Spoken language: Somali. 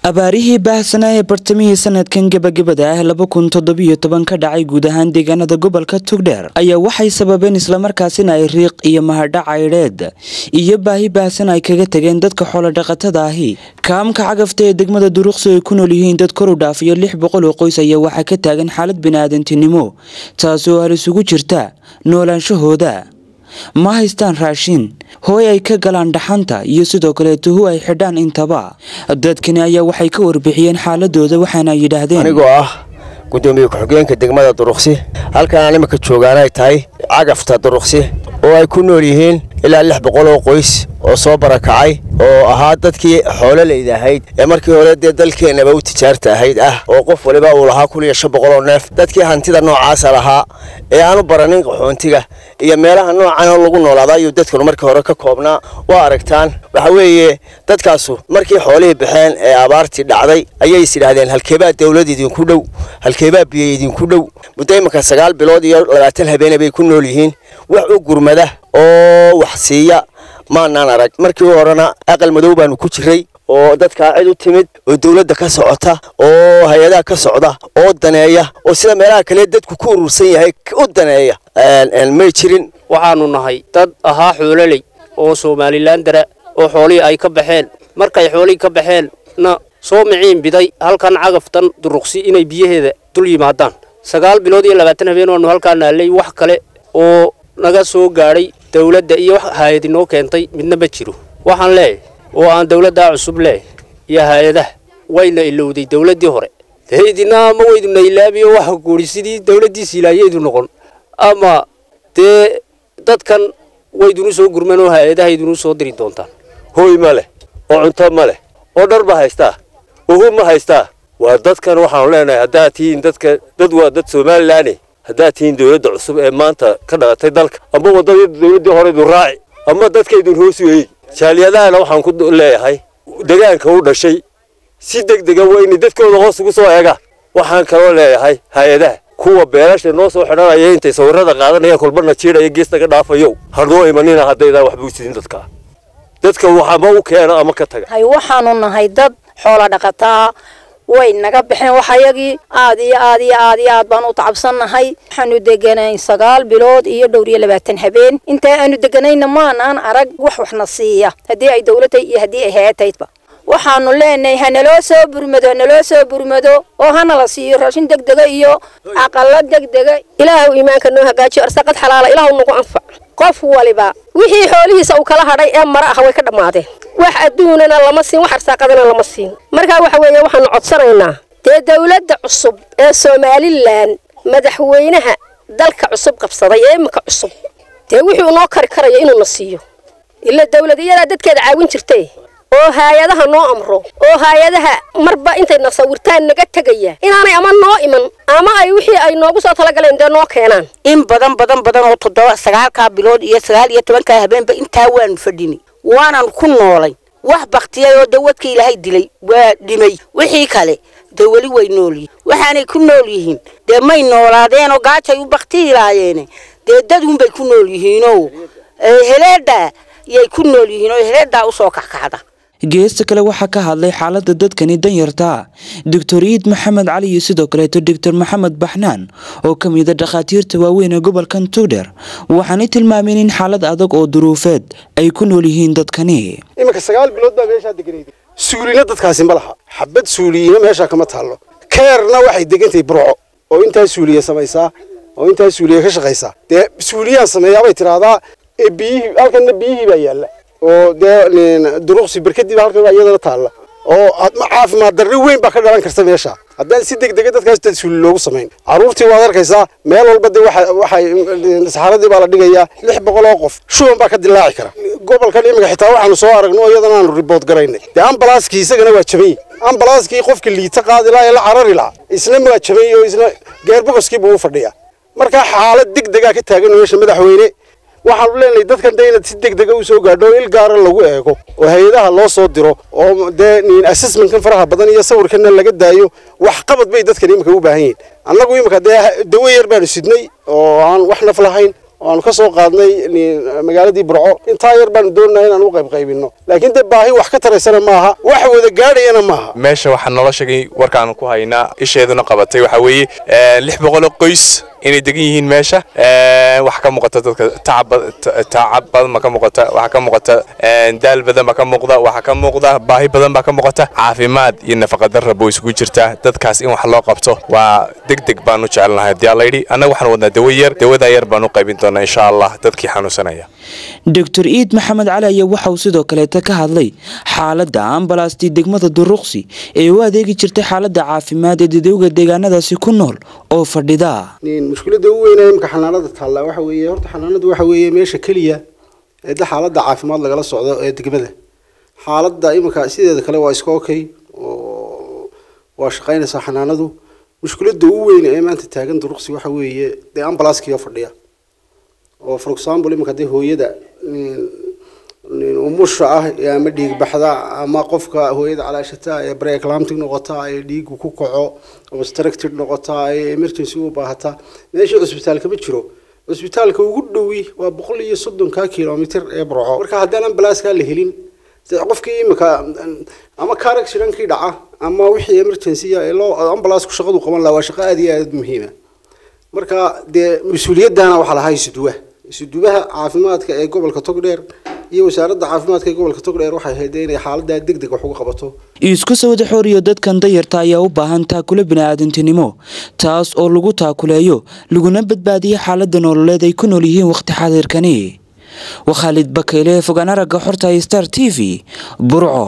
abaarihii baahsanaa ee bartamihii sanadkan gabagabada ah 2017 ka dhacay guud ahaan deegaanada gobolka Togdheer ayaa waxay sababeen isla markaasina ay riiq iyo mahadhac cayreed iyo baahi baahsan ay kaga tageen dadka xoolo dhaqatada ahi kaamka cagafta ee degmada Duruqsi ay ku nool yihiin dad kor u dhaafiyo 600 oo qoys ayaa waxa ka taagan xaalad bini'aadantinimo taasoo halis ugu jirta noolaanshahooda ma haystaan raashin hooy ay ka galaan dhaxanta iyo sidoo kale tuhu ay xidhaan intaba dadkani ayaa waxay ka warbixiyeen xaaladooda waxaana yiraahdeen anigoo ah gudoomiye ku-xigeenka degmada Duruqsi halkaan nimaka joogaan ay tahay cagafta Duruqsi oo ay ku nool yihiin ilaa 600 oo qoys oo soo barakacay oo ahaa dadkii xoolo leeyahay ee markii hore dalkeenaba u tijaarta ahayd oo qof waliba uu lahaa 1500 oo neef dadkii hantida noocaas lahaa ee aanu baranin qaxoontiga iyo meelaha noocan lagu noolaaday iyo dadku markii hore ka koobnaa waa aragtaan waxa weeye dadkaasu markii xoolihii baxeen ee abaartii dhacday ayay isiraahdeen halkeeba dawladda idinku dhow halkeeba biyo idinku dhow muddo 9 bilood iyo 20 habeen bay ku nool yihiin wax u gurmada oo wax siiya maanaan arag markii horena aqal madow baanu ku jiray oo dadka cid u timid oo dawladda ka socota oo hay'adaha ka socda oo daneeya oo sida meelaha kale dadku ku urursan yahay u daneeya ma jirin waxaanu nahay dad ahaa xoololey oo Soomaaliland oo xoolii ay ka baxeen markay xoolii ka baxeen na soo miciin biday halkan cagaftan Duruqsi inay biyaheeda dul yimaadaan 9 bilood iyo 20 habeen oo halkaan naalay wax kale oo naga soo gaaray dawladda iyo hay'ad inoo keentay midna ma jiro waxaan leeyahay oo aan dawladda cusub leeyahay iyo hay'adaha wayna ilowday dawladdii hore hay'adina ma weyduna ilaabiyo wax guuri sidii dawladdii siilaayadu noqon ama dadkan weydunu soo gurman oo hay'adaha idinu soo diri doontaan hooy ma leh oo cunto ma leh oo dhar ba haysta oo ma haysta waa dadkan waxaan leenahay hadaa tiin dadka dad waa dad Soomaaliland hadaa tiin dawladda cusub ee maanta ka dhalatay dalka ama wadada dawladda hore du raaci ama dadkaydu hoos weey jaaliyadaana waxaan ku leeyahay deegaanka u dhashay si degdeg ah weyn dadkooda hoos ugu soo eega waxaan kala leeyahay hay'adaha kuwa beerasha noo soo xidhanaya intay sawirada qaadanaya kulbana jiiraya geesta ka dhaafayo hadoo imanina hadayda wax buusidin dadka waxa ma u keena ama ka taga hay waxaanu nahay dad xoolo dhaqataa way naga baxeen waxayagii aad baan u tacabsanahay waxaanu deganay 9 bilood iyo 20 habeen inta aanu deganayna maanaan arag waxna siiya hadii ay dawladda iyo hadii ay hay'adaydba waxaanu leenahay hanaloo soo burmado oo hana la siiyo raashin degdeg iyo aqal degdeg ilaahu iimaanka noo hagaajiyo arsaaqad xalaal ilaahu nagu anfac qof waliba wixii xoolihiisa uu kala hadhay ee mara ah way ka dhamaadeen wax adduunana lama siin wax arsaaqadana lama siin marka waxa weeye waxaan codsanaynaa dawladda cusub ee Soomaaliland madaxweynaha dalka cusub qabsaday ee imka cusub wixii noo karayo inuu na siiyo ila dawladiyada dadkeeda caawin jirtay oo hay'adaha noo amro oo hay'adaha marba intay nasawirtaan naga tagaya inaanay ama noo iman ama ay wixii ay noogu soo tala galeen noo keenaan in badan oo 9 bilood iyo 19 habeenba inta waan fadhini waanan ku noolay wax baqtiyay oo dawadka Ilaahay dilay waa dhimay wixii kale dawli way noolyihiin waxaanay ku nool yihiin may noolaadeen oo gaajay u baqtiilaayeen dadun bay ku nool yihiin oo heleeda yay ku nool yihiin oo heleeda u soo kaxkaxda geesta kale waxa ka hadlay xaaladda dadkani danyarta Dr. Iid Maxamed Cali iyo sidoo kale Dr. Maxamed Baxnaan oo kamid ah dhaqaatiirta waaweyn ee gobolka Togdheer waxaanay tilmaameen in xaalad adag oo duruufeed ay ku nool yihiin dadkani imika 9 bilood baa meesha deganeeyay suulina dadkaasi ma laha xabad suuliina meesha kama taalo keerna waxay degantay burco oo inta suuliya samaysaa oo inta suuliya ka shaqeysa suuliya sameeyay tiraahdaa biyi halkan biyi baa yaala oo Duruqsi barkadii halkan iyadana taala oo caafimaad darro weyn ba ka dhalan karta meesha haddaan si degdeg dadkaas suuli loogu sameyn caruurtii waad arkaysaa meel walba waxay saxaradii baa la dhigayaa 600 oo qof shuban baa ka dilaaci kara gobolkan imika xitaa waxaanu soo aragnay iyadana aanu report garaynay ambalaaskii isagana waa jabay ambalaaskii qofka liita qaadi la carari la isla ma jabay oo isla geerbogoskii buu fadhiyaa marka xaalad degdeg ah ka taagan meesha madaxweyne waxaan leenahay dadkan deynad si degdeg ah u soo gaadho il gaar ah lagu eego oo hay'adaha loo soo diro oo assessment kan faraha badan iyo sawirkan laga daayo wax qabad bay dadkan imika u baahan yihiin annagu imika dawo yar baan sidnay oo aan wax naf lahayn waanu ka soo qaadnay magaaladii Burco inta yar baan doonaa inaan u qaybino laakiin dad baahi wax ka taraysana maaha wax wada gaadhayna maaha meesha waxa noloshagay warkaan ku haynaa isheeduna qabatay waxa weeye 600 qoys inay degan yihiin meesha wax ka muuqata dadka tacab badan ma ka muuqata wax ka muuqata daal badan ma ka muuqda wax ka muuqda baahi badan ba ka muuqata caafimaad iyo nafaqo darro buu isugu jirtaa dadkaas in wax loo qabto waa degdeg baan u jecelnahay diyaarlaydi anaga waxaan wadnaa dawada yar baan u qaybin doonaa insha Allah dadkii xanuunsanaya Dr. Eid Maxamed Cali ayaa waxa uu sidoo kale ka hadlay xaaladda ambalaastii degmada Duruqsi ee u adeegi jirtay xaaladda caafimaad ee dadweynaha deegaanadaasi ku nool oo fadhida mushkiladda ugu weyn ee imka xanaanada taalla waxa weeye horta xanaanadu waxa weeye meesha kaliya ee xaaladda caafimaad lagala socdo ee degmada xaaladda imka sideeda kale waa iska okay oo waa shaqaynaysa xanaanadu mushkiladda ugu weyn ee maanta taagan Duruqsi waxa weeye ambalaaskiga fadhiya oo for example imka hooyada umusha ah ama dhiig baxda ama qofka hooyada calaashata ee breaklamtic noqota ay dhiig ku kaco obstructed noqota ay emergency u baahata meesha hospitaalka ma jiro hospitaalka ugu dhowi waa 130 kilomitir ee Burco marka haddana ambalaaska la helin qofkii imka ama car accident ki dhaca ama wixii emergency ah loo ambalaasku shaqadu qaban la waa shaqo aad iyo aad muhiim ah marka mas'uuliyadana waxa la haysto isudubaha caafimaadka ee gobolka Togdheer iyo wasaaradda caafimaadka ee gobolka Togdheer waxay haydeen xaaladda degdeg wax uga qabato isku soo wada xooriyo dadkan dayarta ayaa u baahan taakule bini'aadantinimo taas oo lagu taakuleeyo laguna badbaadiyo xaaladda nololeed ay ku nool yihiin waqti xaadirkani Khalid Bakayle fogaan aragga xorta Star TV Burco